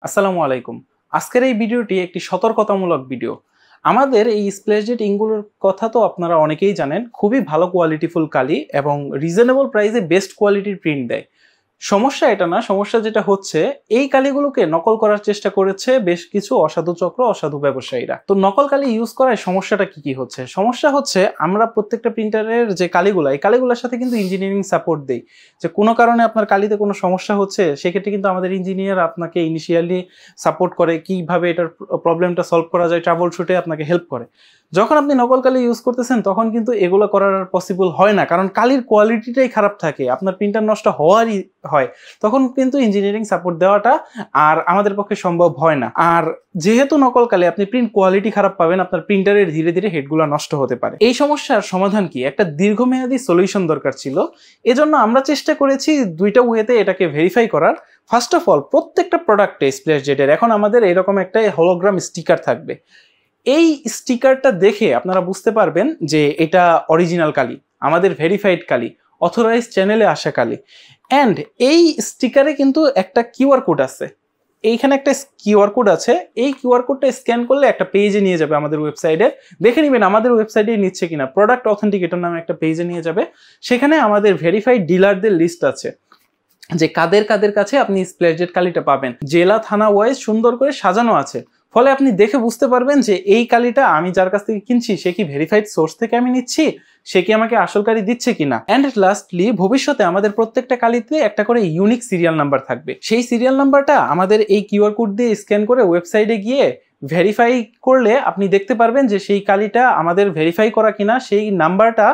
আসসালামু আলাইকুম। আজকের এই ভিডিওটি একটি সতর্কতামূলক ভিডিও। আমাদের এই স্প্ল্যাশজেট ইঙ্কগুলোর কথা তো আপনারা অনেকেই জানেন। খুবই ভালো কোয়ালিটিফুল কালি এবং রিজনেবল প্রাইসে বেস্ট কোয়ালিটির প্রিন্ট দেয়। সমস্যা এটা না, সমস্যা যেটা হচ্ছে এই কালিগুলোকে নকল করার চেষ্টা করেছে বেশ কিছু অসাধু চক্র, অসাধু ব্যবসায়ীরা। তো নকল কালি ইউজ করায় সমস্যাটা কি হচ্ছে? সমস্যা হচ্ছে আমরা প্রত্যেকটা প্রিন্টারের যে কালিগুলা, এই কালিগুলোর সাথে কিন্তু ইঞ্জিনিয়ারিং সাপোর্ট দেই। যে কোনো কারণে আপনার কালিতে কোনো সমস্যা হচ্ছে, সেক্ষেত্রে কিন্তু আমাদের ইঞ্জিনিয়ার আপনাকে ইনিশিয়ালি সাপোর্ট করে, কিভাবে এটার প্রবলেমটা সলভ করা যায় ট্রাবল শুটে আপনাকে হেল্প করে। যখন আপনি নকল কালি ইউজ করতেছেন তখন কিন্তু এগুলো করার পসিবল হয় না, কারণ কালির কোয়ালিটিটাই খারাপ থাকে, আপনার প্রিন্টার নষ্ট হওয়ারই হয়। তখন কিন্তু ইঞ্জিনিয়ারিং সাপোর্ট দেওয়াটা আর আমাদের পক্ষে সম্ভব হয় না। আর যেহেতু নকল কালি, আপনি প্রিন্ট কোয়ালিটি খারাপ পাবেন, আপনার প্রিন্টারের ধীরে ধীরে হেডগুলো নষ্ট হতে পারে। এই সমস্যার সমাধান কি? একটা দীর্ঘমেয়াদী সলিউশন দরকার ছিল। এজন্য আমরা চেষ্টা করেছি দুইটা ওয়েতে এটাকে ভেরিফাই করার। ফার্স্ট অফ অল, প্রত্যেকটা প্রোডাক্টে স্প্ল্যাশজেটের এখন আমাদের এরকম একটা হলোগ্রাম স্টিকার থাকবে। এই স্টিকারটা দেখে আপনারা বুঝতে পারবেন যে এটা অরিজিনাল কালি, আমাদের ভেরিফাইড কালি, অথরাইজ চ্যানেলে আসা কালি। অ্যান্ড এই স্টিকারে কিন্তু একটা কিউআর কোড আছে। এইখানে একটা কিউআর কোড আছে। এই কিউআর কোডটা স্ক্যান করলে একটা পেজে নিয়ে যাবে আমাদের ওয়েবসাইটে। দেখে নেবেন আমাদের ওয়েবসাইটে নিচ্ছে কিনা। প্রোডাক্ট অথেন্টিকেটর নামে একটা পেজে নিয়ে যাবে। সেখানে আমাদের ভেরিফাইড ডিলারদের লিস্ট আছে, যে কাদের কাদের কাছে আপনি স্প্ল্যাশজেট কালিটা পাবেন। জেলা থানা ওয়াইজ সুন্দর করে সাজানো আছে। ফলে আপনি দেখে বুঝতে পারবেন যে এই কালিটা আমি যার কাছ থেকে কিনছি সে কি ভেরিফাইড সোর্স থেকে আমি নিচ্ছি, সে কি আমাকে আসল কালি দিচ্ছে কিনা। অ্যান্ড লাস্টলি, ভবিষ্যতে আমাদের প্রত্যেকটা কালিতে একটা করে ইউনিক সিরিয়াল নাম্বার থাকবে। সেই সিরিয়াল নাম্বারটা আমাদের এই কিউআর কোড দিয়ে স্ক্যান করে ওয়েবসাইটে গিয়ে ভেরিফাই করলে আপনি দেখতে পারবেন যে সেই কালিটা আমাদের ভেরিফাই করা কিনা, সেই নাম্বারটা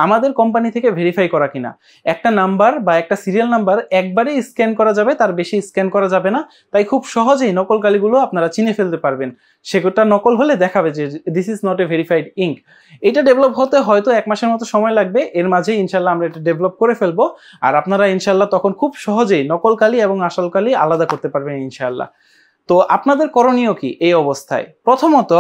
আমাদের কোম্পানি থেকে ভেরিফাই করা কিনা। একটা নাম্বার বা একটা সিরিয়াল নাম্বার একবারেই স্ক্যান করা যাবে, তার বেশি স্ক্যান করা যাবে না। তাই খুব সহজেই নকল কালিগুলো আপনারা চিনে ফেলতে পারবেন। সেটা নকল হলে দেখাবে যে this is not a verified ink. এটা ডেভেলপ হতে হয়তো 1 মাসের মতো সময় লাগবে। এর মাঝে ইনশাল্লাহ আমরা এটা ডেভেলপ করে ফেলবো। আর আপনারা ইনশাল্লাহ তখন খুব সহজেই নকল কালি এবং আসল কালি আলাদা করতে পারবেন ইনশাল্লাহ। তো আপনাদের করণীয় কি এই অবস্থায়? প্রথমত,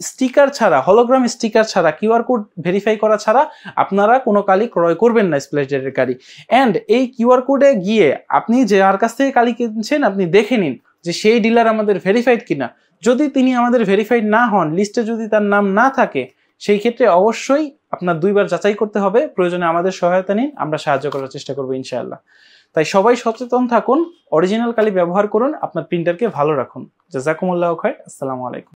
স্টিকার ছাড়া, হলোগ্রাম স্টিকার ছাড়া, কিউআর কোড ভেরিফাই করা ছাড়া আপনারা কোনো কালি ক্রয় করবেন না স্প্ল্যাশজেটের কালি। অ্যান্ড এই কিউআর কোডে গিয়ে আপনি যার কাছ থেকে কালি কিনছেন আপনি দেখে নিন যে সেই ডিলার আমাদের ভেরিফাইড কিনা। যদি তিনি আমাদের ভেরিফাইড না হন, লিস্টে যদি তার নাম না থাকে, সেই ক্ষেত্রে অবশ্যই আপনার 2 বার যাচাই করতে হবে। প্রয়োজনে আমাদের সহায়তা নিন, আমরা সাহায্য করার চেষ্টা করবো ইনশাআল্লাহ। তাই সবাই সচেতন থাকুন, অরিজিনাল কালি ব্যবহার করুন, আপনার প্রিন্টারকে ভালো রাখুন। জাযাকুমুল্লাহু খাইর। আসসালামু আলাইকুম।